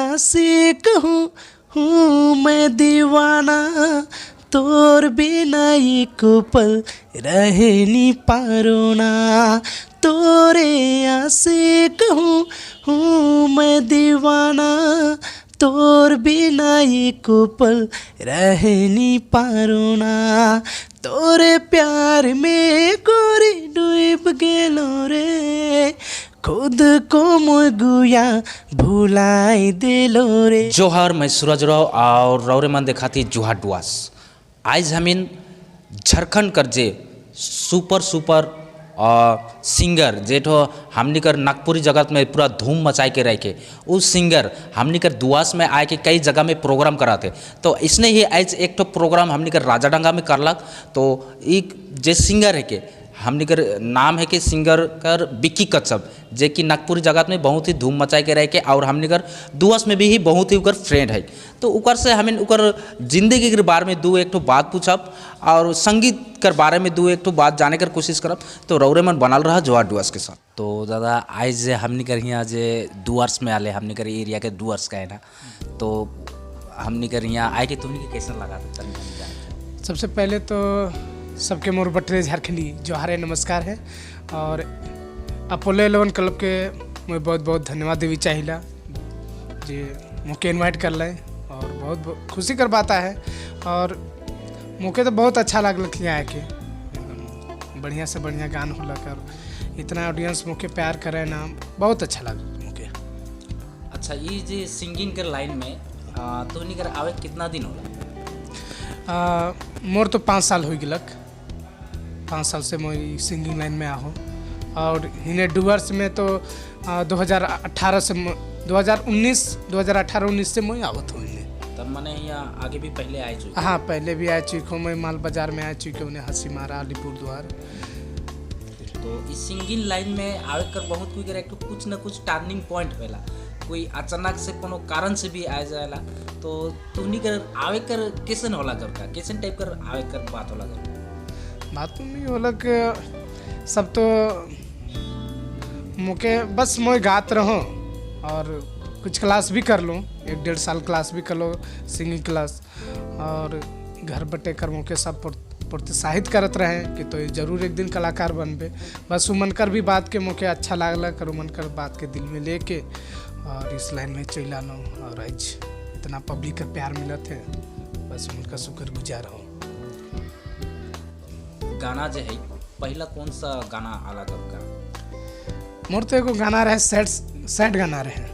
आशिक हूँ मैं दीवाना, तोर बिना एक पल रह नहीं पारोना। तोरे आशिक हूँ मैं दीवाना, तोर बिना एक पल रह नहीं पारोना। तोरे प्यार में गोरी डूब गेलो रे, खुद को मुगुया भुलाई दिलो रे। जोहार, मैं सूरज राव और रौरे मन देखाती जुहा डुआस। आज हमीन झारखंड कर जे सुपर सिंगर जेठो हमनी कर नागपुरी जगत में पूरा धूम मचाए के रखे, उस सिंगर हमनी कर दुआस में आए के कई जगह में प्रोग्राम कराते। तो इसने ही आज एक तो प्रोग्राम हमनी कर राजाडंगा में करलक। तो एक जे सिंगर है के हमनी कर नाम है कि सिंगर कर बिक्की कच्छप, जे कि नागपुरी जगत में बहुत ही धूम मचाए के रह के और हमनी कर दुआस में भी ही बहुत ही उकर फ्रेंड है। तो उकर से हमें उकर जिंदगी के बारे में दो एक तो बात पूछब और संगीत कर बारे में दो एक तो बात जाने कर कोशिश करब। तो रौरे मन बनल रहा जुहा डुआस के साथ। तो दादा आज जे हमनी कर यहाँ जे डुआस में आले, हमनी कर एरिया के डुआस का है ना, तो हमनी कर यहाँ आए के तुमने के कैसा लगा? सबसे पहले तो सबके मोर बटरे झारखंडी जोहार है, नमस्कार है। और अपोलो 11 क्लब के मैं बहुत बहुत धन्यवाद देवी चाहिला जी मुझे इनवाइट कर लें, और बहुत खुशी कर बाता है। और मुझे तो बहुत अच्छा लगल यहाँ आके, बढ़िया से बढ़िया गान होला कर इतना ऑडियंस मुझे प्यार करे ना, बहुत अच्छा लगा मुझे। अच्छा, ये जे सिंगिंग के लाइन में तो नहीं कर आवे कितना दिन होला? मोर तो 5 साल हो गलक, 5 साल से मैं सिंगिंग लाइन में आहो। और हिने डुअर्स में तो 2018 से 2018-19 से मैं आवत हूँ। तब मैंने यहाँ आगे भी पहले आए चुके? हाँ, पहले भी आ चुकी हूँ मैं, माल बाजार में आ चुकी हूँ, हंसी मारा, अलीपुरद्वार। तो इस सिंगिंग लाइन में आवे कर बहुत कोई करे कुछ ना कुछ टर्निंग पॉइंट होला, कोई अचानक से कोनो कारण से भी आ जाएला। तो तुमनी कर आवे कर कैसन होला कर का, कैसन टाइप कर आवे कर बात होला कर? बात तो नहीं होला कि सब तो मुके बस मैं गात रहूँ और कुछ क्लास भी कर लूँ, 1-1.5 साल क्लास भी कर लो सिंगिंग क्लास। और घर बटे कर मुके सब प्रोत्साहित करत रहे कि तो जरूर एक दिन कलाकार बनबे। बस उमन कर भी बात के मुके अच्छा लागला कर, उमन कर बात के दिल में लेके और इस लाइन में चला लो। और आज इतना पब्लिक का प्यार मिला थे, बस उनका शुक्र गुजार हूँ। गाना जो है पहला कौन सा गाना आला का? मोर तो एगो गाना रहे सैड गाना रहे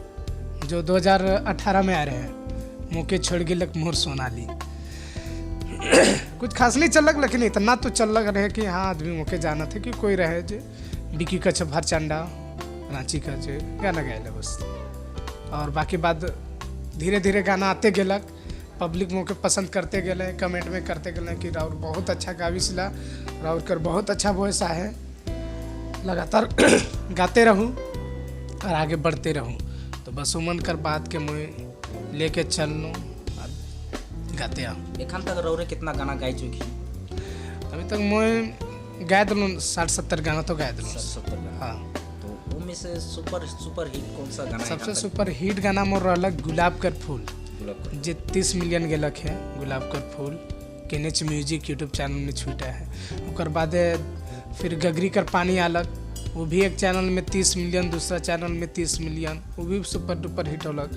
जो 2018 में आ रहे हैं, मुके छोड़ गिलक मोर सोनाली। कुछ खास नहीं चलक, लेकिन इतना तो चलक रहे कि हाँ आदमी मुके जाना थे कि कोई रहे जो बिक्की कच्छप हरचंडा रांची का जो गाना गाए बस। और बाकी बात धीरे धीरे गाना आते गेलक, पब्लिक मुके पसंद करते गए, कमेंट में करते गए कि राउर बहुत अच्छा गाविसला, राउर कर बहुत अच्छा वॉइस है, लगातार गाते रहूँ और आगे बढ़ते रहूँ। तो बस उमन कर बात के मैं लेके चल लूँ और गाते आऊँ। एखन तक रौरे कितना गाना गाई चुकी? अभी तक मैं गाए दिलूँ 60-70 गाना तो गाए दिलूँ। 70 गाना? हाँ। तो उनमें से सुपर हिट कौन सा गाना? सबसे सुपर हिट गाना मोर रहलक गुलाब कर फूल, जे 30 मिलियन गेलक है। गुलाब कर फूल केनेच म्यूजिक यूट्यूब चैनल में छूटा है। उसके बाद फिर गगरी कर पानी आलक, वो भी एक चैनल में 30 मिलियन, दूसरा चैनल में 30 मिलियन, वो भी सुपर डुपर हिट होलक।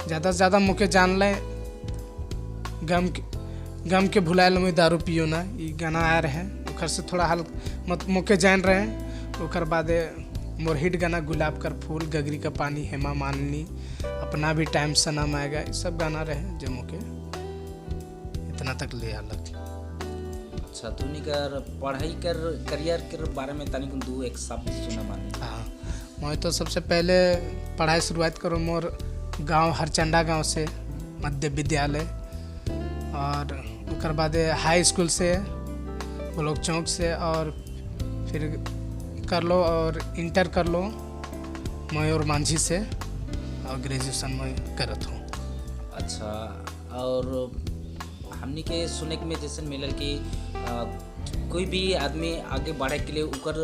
ज़्यादा से ज़्यादा मुके जान लें गम के भुलायल में दारू पियो ना, ये गाना आ रहे हैं उखर से थोड़ा हाल मत मुके जान रहे हैं। उखर बाद मोर हिट गाना गुलाब कर फूल, गगरी का पानी, हेमा मालिनी, अपना भी टाइम सनम आएगा, ये सब गाना रहे जो मुके इतना तक ले आलक। अच्छा, तूनी कर पढ़ाई कर करियर के बारे में तनिक दो एक शब्द सुना मानी? हाँ, मैं तो सबसे पहले पढ़ाई शुरुआत करूँ मोर गांव हरचंडा गांव से मध्य विद्यालय, और उसके बाद हाई स्कूल से ब्लॉक चौक से, और फिर कर लो और इंटर कर लो मयूर मांझी से, और ग्रेजुएशन में करत हूँ। अच्छा, और हमनी के सुने में जैसे मिलल कि कोई भी आदमी आगे बढ़े के लिए उकर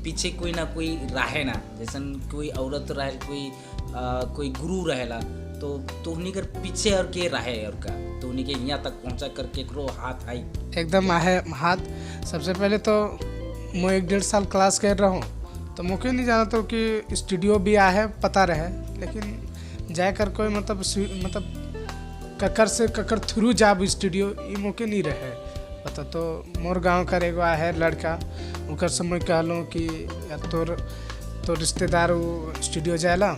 पीछे कोई ना कोई रहे ना, जैसे कोई औरत रहे, कोई कोई गुरु रहेला तो तोहनी कर पीछे और के रहे और का तोहनी के यहाँ तक पहुँचा कर केकरो हाथ आई। एकदम आहे हाथ। सबसे पहले तो मैं 1.5 साल क्लास कर रहा हूँ तो मुझे नहीं जाना तो कि स्टूडियो भी आहे पता रहे, लेकिन जाकर कोई मतलब ककर से ककर थ्रू जाब स्टूडियो ये मौके नहीं रहे पता। तो मोर गांव कर एगो आहे लड़का उनकर समय कहलूँ कि यार तो रिश्तेदार वो स्टूडियो जाएला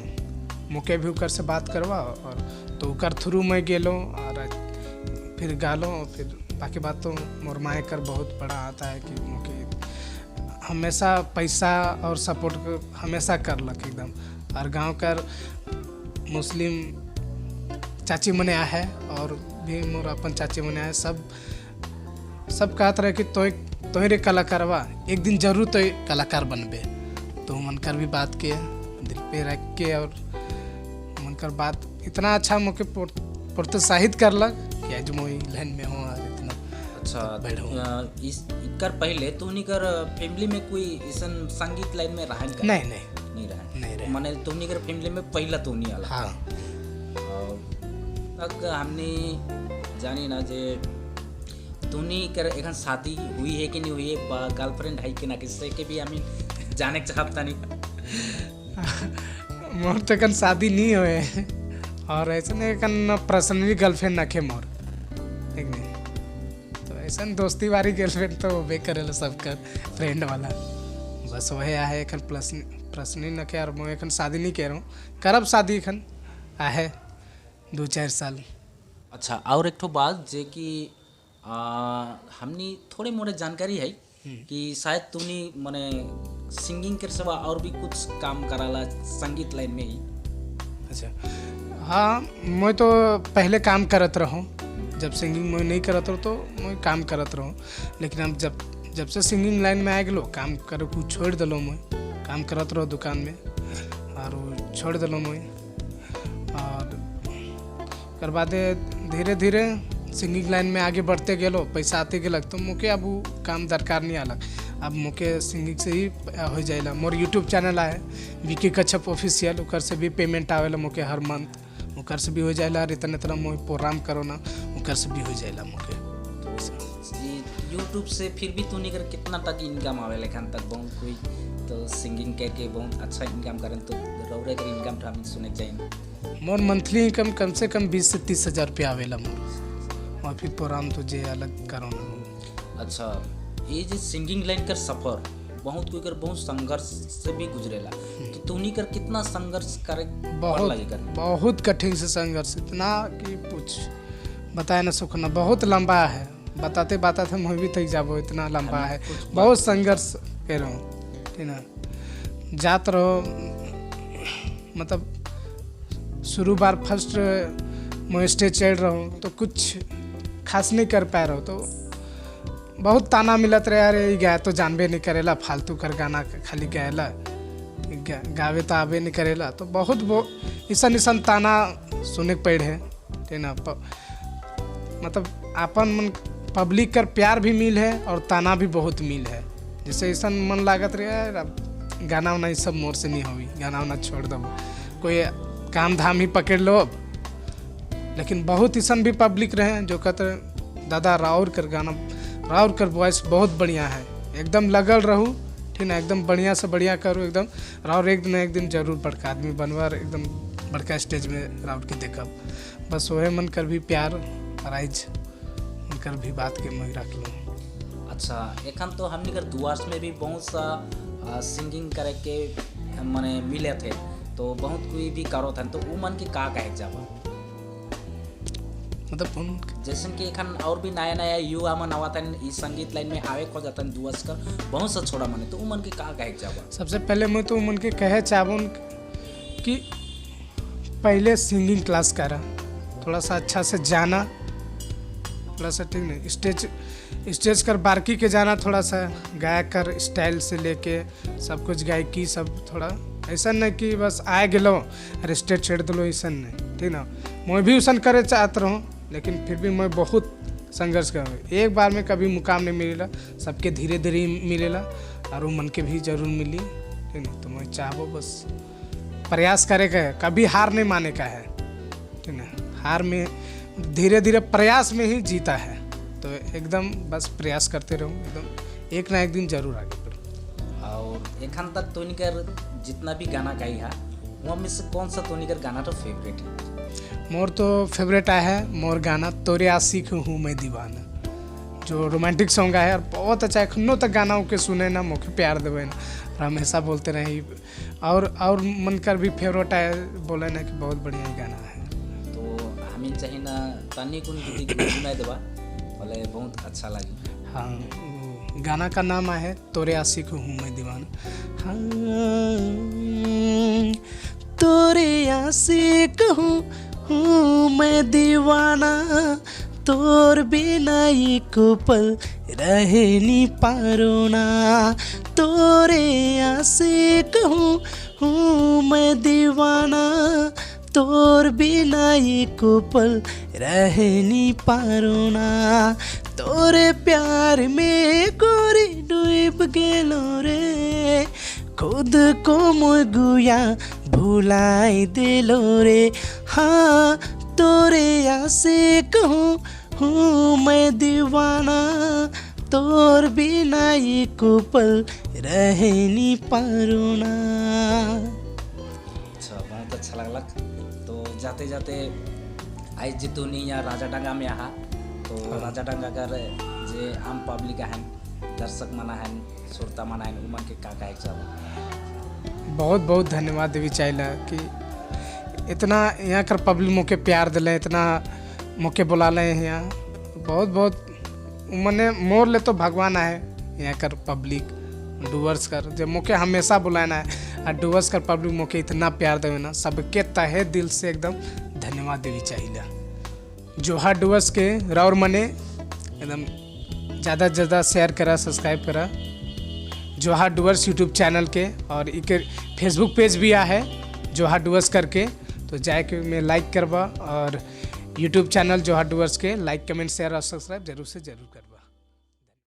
मुके भी उकर से बात करवा, और तो उकर थ्रू मैं गेलो और फिर गालो। फिर बाकी बात तो मोर माए कर बहुत बड़ा आता है कि मुके हमेशा पैसा और सपोर्ट हमेशा करलक एकदम। और गांव कर मुस्लिम चाची मने आ है और भी मोर अपन चाची मने आए, सब कहते रहे कि तोहरे कलाकारवा एक दिन जरूर तो कलाकार बनबे। तो मनकर भी बात किए दिल पे रख के, और मनकर बात इतना अच्छा मुझे प्रोत्साहित करलक कि आज मैं लाइन में हूँ और इतना अच्छा इस कर पहले तोहनी कर फैमिली में कोई इसन संगीत लाइन में रहन का नहीं रहा माने तोहनी कर फैमिली में पहला तोहनी आला। हाँ तक हमने जानी ना जे तोहनी कर एखन शादी हुई है कि नहीं हुई है, गर्लफ्रेंड है कि ना, किससे के भी हमें जाने चाहता नहीं। मोर तो कन शादी नहीं हुए और ऐसा नहीं कन पर्सनली गर्लफ्रेंड रखे मोर, ठीक नहीं। तो ऐसा दोस्ती वाली गर्लफ्रेंड तो वे करेला सबका फ्रेंड वाला, बस वही आहे एखन पर्सनली न के। और मैं एखन शादी नहीं कह रहा हूँ, करब शादी एखन आहे 2-4 साल। अच्छा और एक ठो बात जे कि हमनी थोड़े मोड़े जानकारी है कि शायद तुमने मने सिंगिंग के सिवा और भी कुछ काम कराला संगीत लाइन में ही। अच्छा हाँ, मैं तो पहले काम करत रहूँ, जब सिंगिंग मैं नहीं करत रहूँ तो मैं काम करत रहूँ। लेकिन अब जब से सिंगिंग लाइन में आ गलो काम कर कुछ छोड़ दिलो, मैं काम करत रहो दुकान में और छोड़ दिलो मैं। और कर बाद धीरे धीरे सिंगिंग लाइन में आगे बढ़ते गेलो, पैसा आते गेलक तो मुके अब वो काम दरकार नहीं आलक। अब मुके सिंगिंग से ही हो जाएला। मोर यूट्यूब चैनल आए विकी कच्छप ऑफिशियल, उकर से भी पेमेंट आवेला मुके हर मंथ, उकर से भी हो जाएला। और इतना मोह प्रोग्राम करो ना उकर से भी हो जाएला मुके। यूट्यूब से फिर भी तू कर कितना तक इनकम आवेला एखन तक बहुत कोई तो सिंगिंग के बहुत अच्छा इनकम करें तो रौरे कर इनकम हम सुने चाहिए। मोर मंथली इनकम कम से कम 20 से 30 हज़ार रुपया आवेला मोर, और फिर प्रोग्राम तो जे अलग करो ना। अच्छा ये जो सिंगिंग लाइन कर सफ़र बहुत कोई कर बहुत संघर्ष से भी गुजरेला, तो तूनी कर कितना संघर्ष करे बहुत कठिन से संघर्ष, इतना कि कुछ बताए ना सुखना, बहुत लंबा है। बताते मैं भी थक जाबो, इतना लंबा है। बहुत संघर्ष कर रहा हूँ, ठीक ना। जात रहो मतलब शुरू बार फर्स्ट मैं स्टेज चढ़ रहा हूँ तो कुछ खास नहीं कर पा रहा हूँ, तो बहुत ताना मिलत रहे, अरे गाय तो जानबे नहीं करेला, फालतू कर गाना खाली गायला, गावे तो आवे नहीं करेला। तो बहुत ऐसा ताना सुने के पड़े है, ठीक ना। मतलब अपन मन पब्लिक कर प्यार भी मिल है और ताना भी बहुत मिल है। जैसे ऐसा मन लागत रहे गाना वाना सब मोर से नहीं होगी, गाना वाना छोड़ दो, कोई काम धाम ही पकड़ लो अब। लेकिन बहुत ऐसा भी पब्लिक रहे जो कहते दादा राउर कर गाना, राउर कर वॉइस बहुत बढ़िया है, एकदम लगल रहूँ, ठीक ना, एकदम बढ़िया से बढ़िया करूँ एकदम। राउर एक दिन जरूर बड़का आदमी बनवा, एकदम बड़का स्टेज में राउर के देखब। बस वह मन कर भी प्यार राइज उनकर भी बात के मैं रख लूँ। अच्छा एखन तो हमने कर दुआस में भी बहुत सा सिंगिंग करे के मने मिले थे, तो बहुत कोई भी करो था, तो वो मन के का कहे जावा मतलब जैसे कि एखन और भी नया युवा मन आवा था इस संगीत लाइन में आवे खो जाता दुआस कर बहुत सा छोड़ा मने, तो वो मन के का कहे जावा। सबसे पहले मैं तो मन के कहे चाहूँ कि पहले सिंगिंग क्लास करा, थोड़ा सा अच्छा से जाना, थोड़ा सा ठीक नहीं स्टेज कर बारकी के जाना, थोड़ा सा गाय कर स्टाइल से लेके सब कुछ गायकी सब थोड़ा ऐसा नहीं कि बस आए गेलो अरे स्टेज छेड़ दिलो, ऐसा नहीं, ठीक ना। मैं भी उसन करे चाहत रहूँ, लेकिन फिर भी मैं बहुत संघर्ष कर, एक बार में कभी मुकाम नहीं मिलेला, सबके धीरे धीरे मिलेला और वो मन के भी जरूर मिली, ठीक ना। तो मैं चाहबो बस प्रयास करे का है, कभी हार नहीं माने का है, ठीक है। हार में धीरे धीरे प्रयास में ही जीता है, तो एकदम बस प्रयास करते रहो, एकदम एक ना एक दिन जरूर आगे बढ़ो। और एखन तक तोनिकर जितना भी गाना गाई है वहाँ में से कौन सा तोनिकर गाना तो फेवरेट है? मोर तो फेवरेट है मोर गाना तोरे आशिक हूँ मैं दीवाना, जो रोमांटिक सॉन्ग है और बहुत अच्छा है। खन्नों तक गाना के सुने ना, मुझे प्यार देवे ना, और हमेशा बोलते रहे। और मन कर भी फेवरेट है, बोले ना कि बहुत बढ़िया गाना है। तो हमें चाहिए ना तनी कुन गीत सुनाई देबा बोले बहुत अच्छा लगी। हाँ, गाना का नाम है तोरे आशिक हूँ मैं दीवाना। हाँ, तोरे आशिक हूँ मैं दीवाना, तोर बिना एक पल रहे नी पारो ना। तोरे आशिक हूँ मैं दीवाना, तोर बिना एक पल रहे नी पारो ना। तोरे प्यार में गोरी डूब गेलो रे, खुद को मोर गुया भुलाई दिलो रे। हाँ, तोरे आशिक हूँ मैं दीवाना, तोर बिना एक पल रहे नी पारो ना। अच्छा, बहुत अच्छा लगलक। तो जाते जाते आज जितुनी या राजाडांगा में आहा, तो राजाडांगा कर जे आम पब्लिक हैं, दर्शक मना हैं, श्रोता मना हैं, उमन के का कहे चाहो? बहुत बहुत धन्यवाद देवी चाहिए कि इतना यहाँ कर पब्लिक मुके प्यार दिले, इतना मुके बुला ले यहाँ। बहुत बहुत मने मोर ले तो भगवान है यहाँ कर पब्लिक डूवर्स कर, जब मुके हमेशा बुलाना है और डूवर्स कर पब्लिक मुके इतना प्यार देवे ना, सबके तहे दिल से एकदम धन्यवाद देवी चाहिए। जोहार डूवर्स के राउर मने एकदम ज़्यादा से ज़्यादा शेयर करा, सब्सक्राइब करा जोहार डूवर्स यूट्यूब चैनल के, और एक फेसबुक पेज भी है जोहार डूवर्स करके, तो जाके मैं लाइक करवा, और यूट्यूब चैनल जोहार डूवर्स के लाइक कमेंट शेयर और सब्सक्राइब जरूर से जरूर करवा।